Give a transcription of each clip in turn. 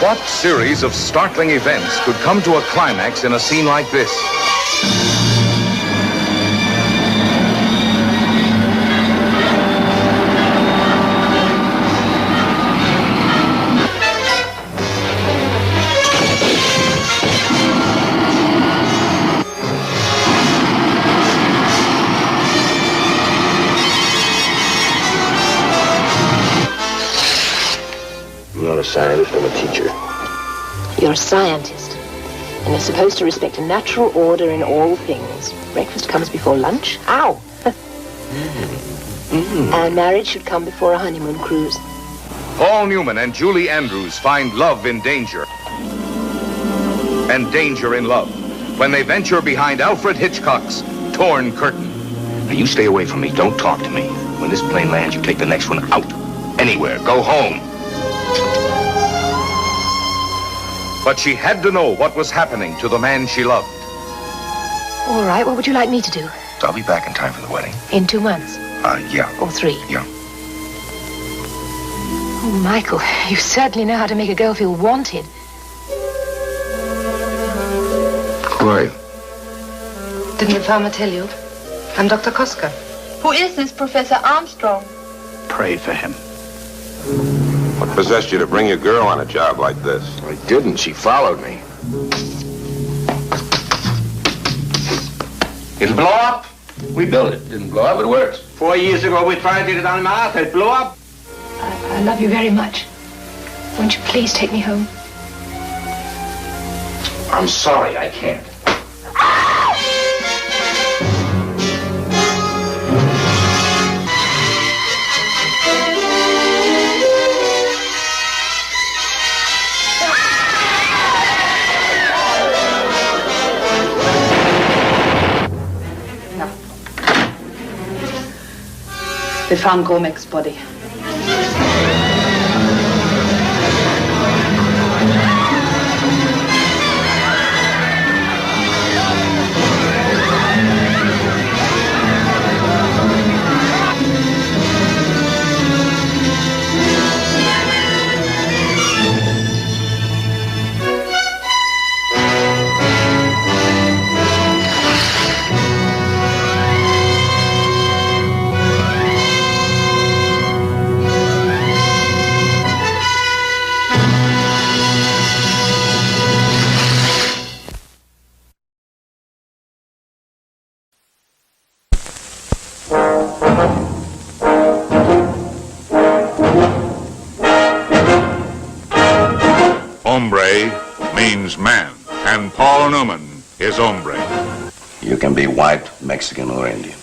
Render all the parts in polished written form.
What series of startling events could come to a climax in a scene like this? I'm not a scientist, I'm a teacher. You're a scientist, and you're supposed to respect a natural order in all things. Breakfast comes before lunch. Ow! And marriage should come before a honeymoon cruise. Paul Newman and Julie Andrews find love in danger. And danger in love when they venture behind Alfred Hitchcock's Torn Curtain. Now you stay away from me, don't talk to me. When this plane lands, you take the next one out. Anywhere, go home. But she had to know what was happening to the man she loved. All right, what would you like me to do? I'll be back in time for the wedding. In 2 months? Yeah. Or 3? Yeah. Oh, Michael, you certainly know how to make a girl feel wanted. Who are you? Didn't the farmer tell you? I'm Dr. Koska. Who is this Professor Armstrong? Pray for him. What possessed you to bring your girl on a job like this? I didn't. She followed me. It'll blow up. We built it. Didn't blow up. It works. 4 years ago, we tried it on Mars. It blew up. I love you very much. Won't you please take me home? I'm sorry, I can't. They found Gomek's body. Hombre means man, and Paul Newman is hombre. You can be white, Mexican, or Indian.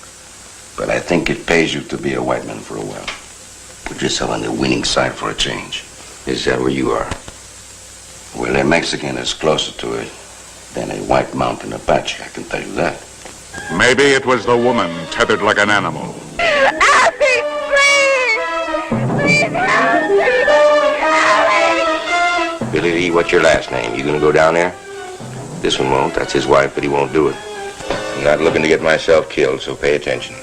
But I think it pays you to be a white man for a while. Put yourself on the winning side for a change. Is that where you are? Well, a Mexican is closer to it than a white mountain Apache, I can tell you that. Maybe it was the woman tethered like an animal. I'll be free! Please help me! Billy Lee, what's your last name? You gonna go down there? This one won't. That's his wife, but he won't do it. I'm not looking to get myself killed, so pay attention.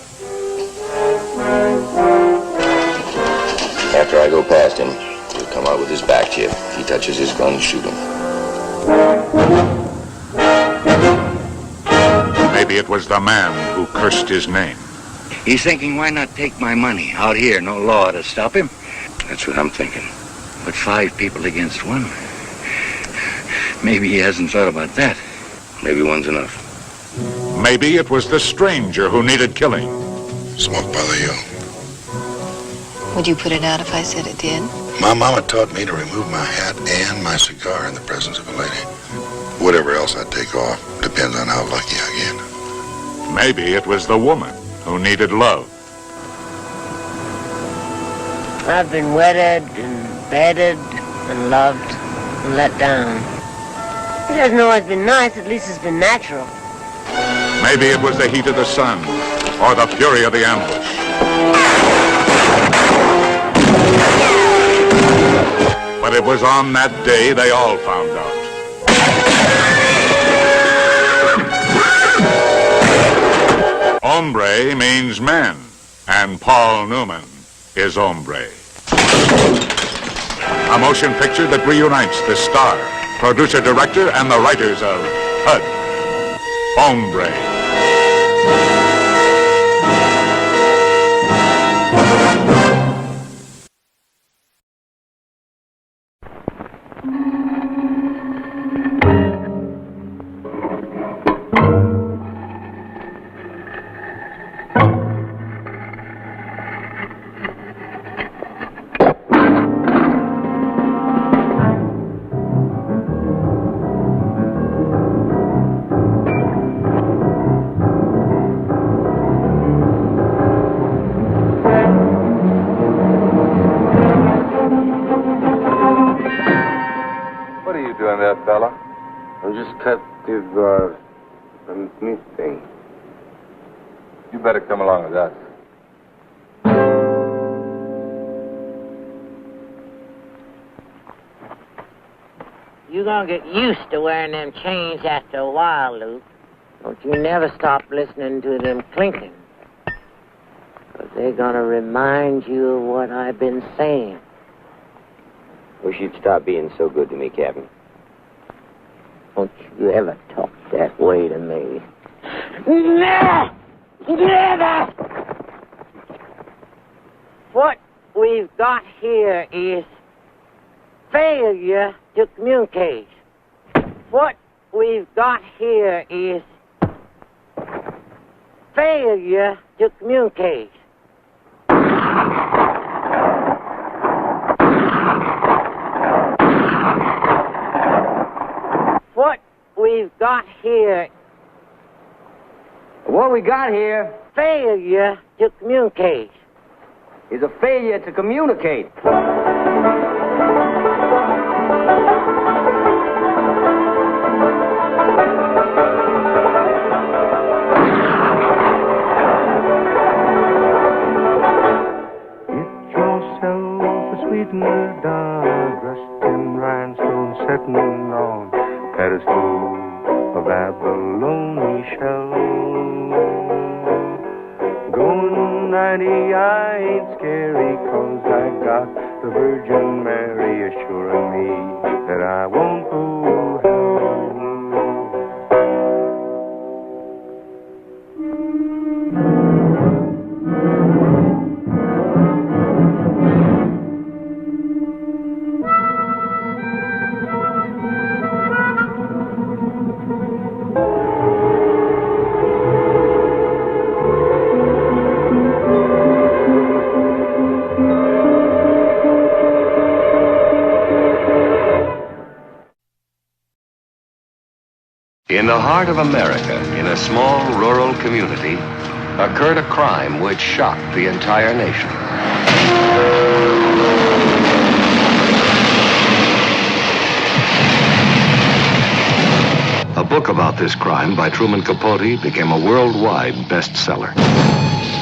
After I go past him, he'll come out with his back to you. If he touches his gun, shoot him. Maybe it was the man who cursed his name. He's thinking, why not take my money? Out here, no law to stop him. That's what I'm thinking. But 5 people against 1. Maybe he hasn't thought about that. Maybe one's enough. Maybe it was the stranger who needed killing. Smoke bother you? Would you put it out if I said it did? My mama taught me to remove my hat and my cigar in the presence of a lady. Whatever else I take off depends on how lucky I get. Maybe it was the woman who needed love. I've been wedded and bedded and loved and let down. It hasn't always been nice, at least it's been natural. Maybe it was the heat of the sun or the fury of the ambush. But it was on that day they all found out. Hombre means man, and Paul Newman is hombre. A motion picture that reunites the star, producer, director, and the writers of HUD, Hombre. Fella? I just cut the meat thing. You better come along with us. You're gonna get used to wearing them chains after a while, Luke. Don't you never stop listening to them clinking. 'Cause they're gonna remind you of what I've been saying. Wish you'd stop being so good to me, Captain. Don't you ever talk that way to me. Never! Never! What we've got here is failure to communicate. What we've got here is failure to communicate. What we've got here... What we got here... Failure to communicate. ...is a failure to communicate. Get yourself a sweetener doll, dressed in rhinestones, setting on pedestal of abalone shell. Going 90, I ain't scary, 'cause I got the Virgin Mary assuring me that I won't go hell. In the heart of America, in a small rural community, occurred a crime which shocked the entire nation. A book about this crime by Truman Capote became a worldwide bestseller.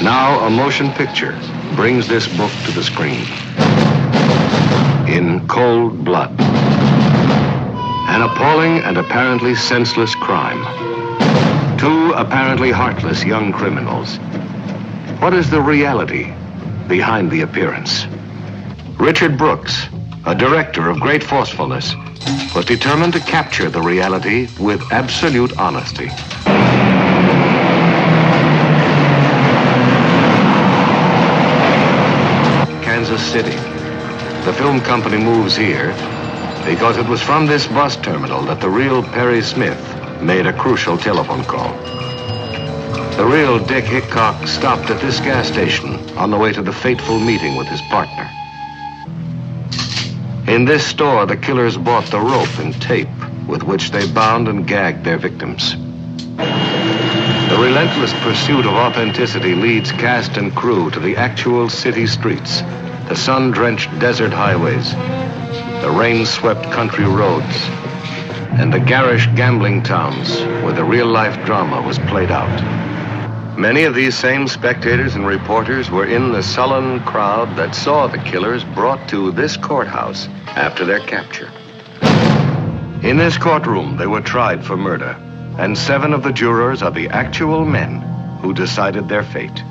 Now a motion picture brings this book to the screen. In Cold Blood. An appalling and apparently senseless crime. Two apparently heartless young criminals. What is the reality behind the appearance? Richard Brooks, a director of great forcefulness, was determined to capture the reality with absolute honesty. Kansas City. The film company moves here because it was from this bus terminal that the real Perry Smith made a crucial telephone call. The real Dick Hickok stopped at this gas station on the way to the fateful meeting with his partner. In this store, the killers bought the rope and tape with which they bound and gagged their victims. The relentless pursuit of authenticity leads cast and crew to the actual city streets, the sun-drenched desert highways, the rain-swept country roads, and the garish gambling towns where the real-life drama was played out. Many of these same spectators and reporters were in the sullen crowd that saw the killers brought to this courthouse after their capture. In this courtroom, they were tried for murder, and 7 of the jurors are the actual men who decided their fate.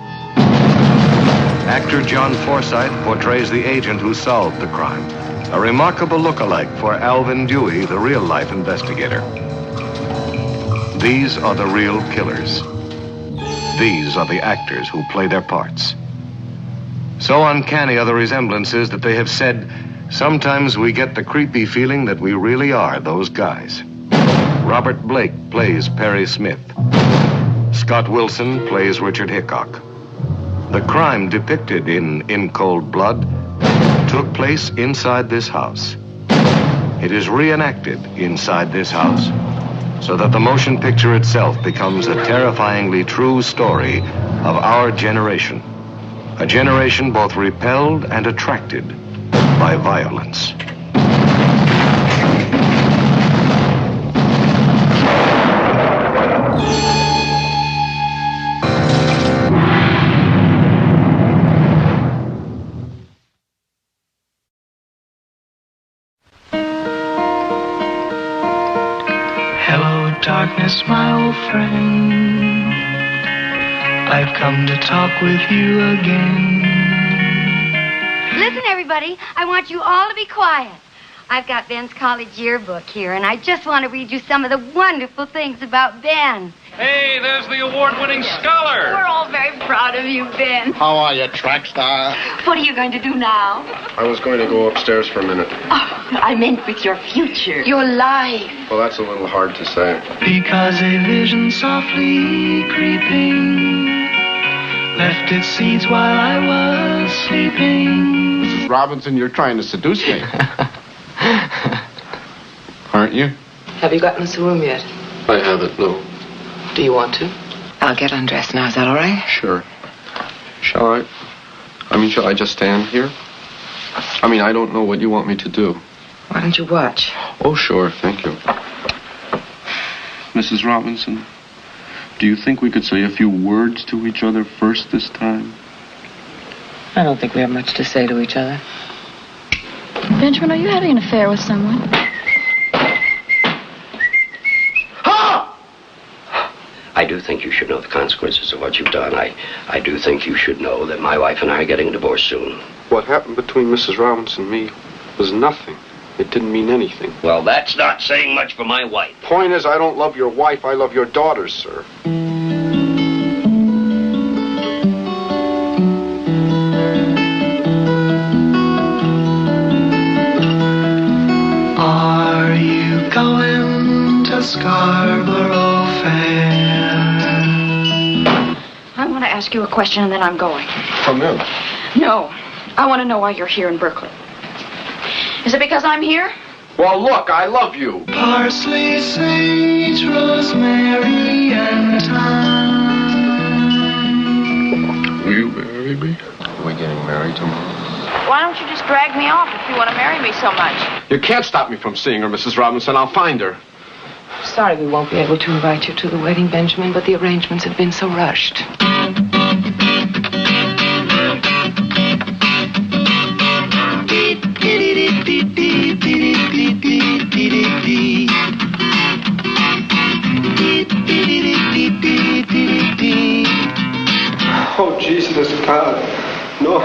Actor John Forsythe portrays the agent who solved the crime. a remarkable look-alike for Alvin Dewey, the real-life investigator. These are the real killers. These are the actors who play their parts. So uncanny are the resemblances that they have said, sometimes we get the creepy feeling that we really are those guys. Robert Blake plays Perry Smith. Scott Wilson plays Richard Hickok. The crime depicted in Cold Blood took place inside this house. It is reenacted inside this house, so that the motion picture itself becomes a terrifyingly true story of our generation. A generation both repelled and attracted by violence. Hello, darkness, my old friend. I've come to talk with you again. Listen, everybody, I want you all to be quiet. I've got Ben's college yearbook here, and I just want to read you some of the wonderful things about Ben. Hey, there's the award-winning scholar. We're all very proud of you, Ben. How are you, track star? What are you going to do now? I was going to go upstairs for a minute. Oh, I meant with your future. Your life. Well, that's a little hard to say. Because a vision softly creeping left its seeds while I was sleeping. Mrs. Robinson, you're trying to seduce me. Aren't you? Have you gotten us a room yet? I haven't, no. Do you want to? I'll get undressed now. Is that all right? Sure. Shall I? Shall I just stand here? I don't know what you want me to do. Why don't you watch? Oh, sure. Thank you. Mrs. Robinson, do you think we could say a few words to each other first this time? I don't think we have much to say to each other. Benjamin, are you having an affair with someone? I do think you should know the consequences of what you've done. I do think you should know that my wife and I are getting a divorce soon. What happened between Mrs. Robinson and me was nothing. It didn't mean anything. Well, that's not saying much for my wife. Point is, I don't love your wife. I love your daughters, sir. Are you going to Scarborough Fair? I want to ask you a question and then I'm going. Come in. No. I want to know why you're here in Berkeley. Is it because I'm here? Well, look, I love you. Parsley, sage, rosemary, and thyme. Will you marry me? Are we getting married tomorrow? Why don't you just drag me off if you want to marry me so much? You can't stop me from seeing her, Mrs. Robinson. I'll find her. Sorry we won't be able to invite you to the wedding, Benjamin, but the arrangements have been so rushed. Oh, Jesus, God. No.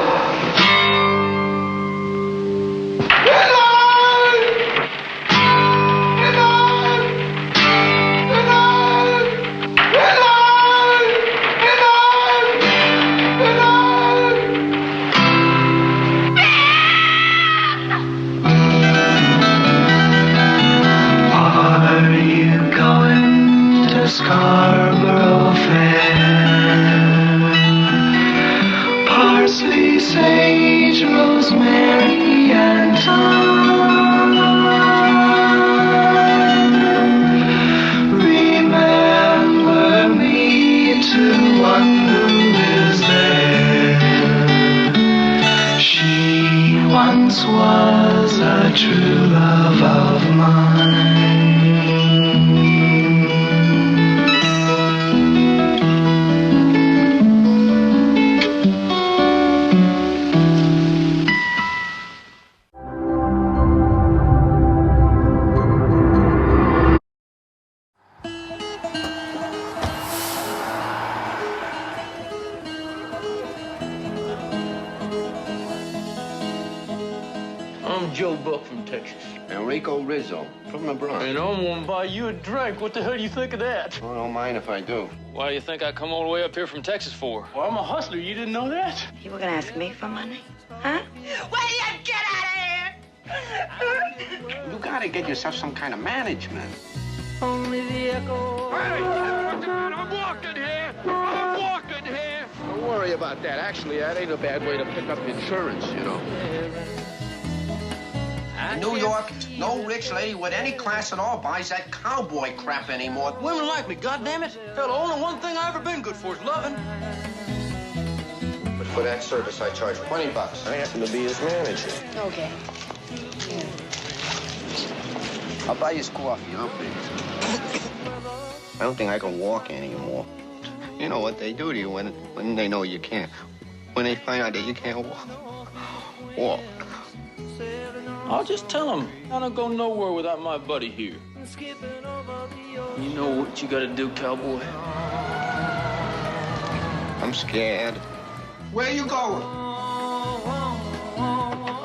Are you going to Scarborough Fair? Parsley, sage, rosemary, and thyme. Remember me to one who is there. She once was a true love of mine. Joe Buck from Texas. Enrico Rizzo from the Bronx. And I'm gonna buy you a drink. What the hell do you think of that? Well, I don't mind if I do. Why do you think I come all the way up here from Texas for? Well, I'm a hustler. You didn't know that? You were gonna ask me for money? Huh? Will you get out of here? You gotta get yourself some kind of management. Only the echo. Hey! I'm walking here! I'm walking here! Don't worry about that. Actually, that ain't a bad way to pick up insurance, you know. In New York, no rich lady with any class at all buys that cowboy crap anymore. Women like me, goddammit. Hell, the only one thing I've ever been good for is loving. But for that service, I charge $20. I happen to be his manager. Okay. I'll buy you his coffee, huh, please? I don't think I can walk anymore. You know what they do to you when they know you can't. When they find out that you can't walk. I'll just tell them I don't go nowhere without my buddy here. You know what you gotta do, cowboy? I'm scared. Where you going?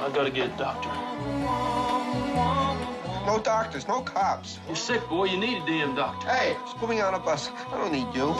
I gotta get a doctor. No doctors, no cops. You're sick, boy. You need a damn doctor. Hey, just put me on a bus. I don't need you.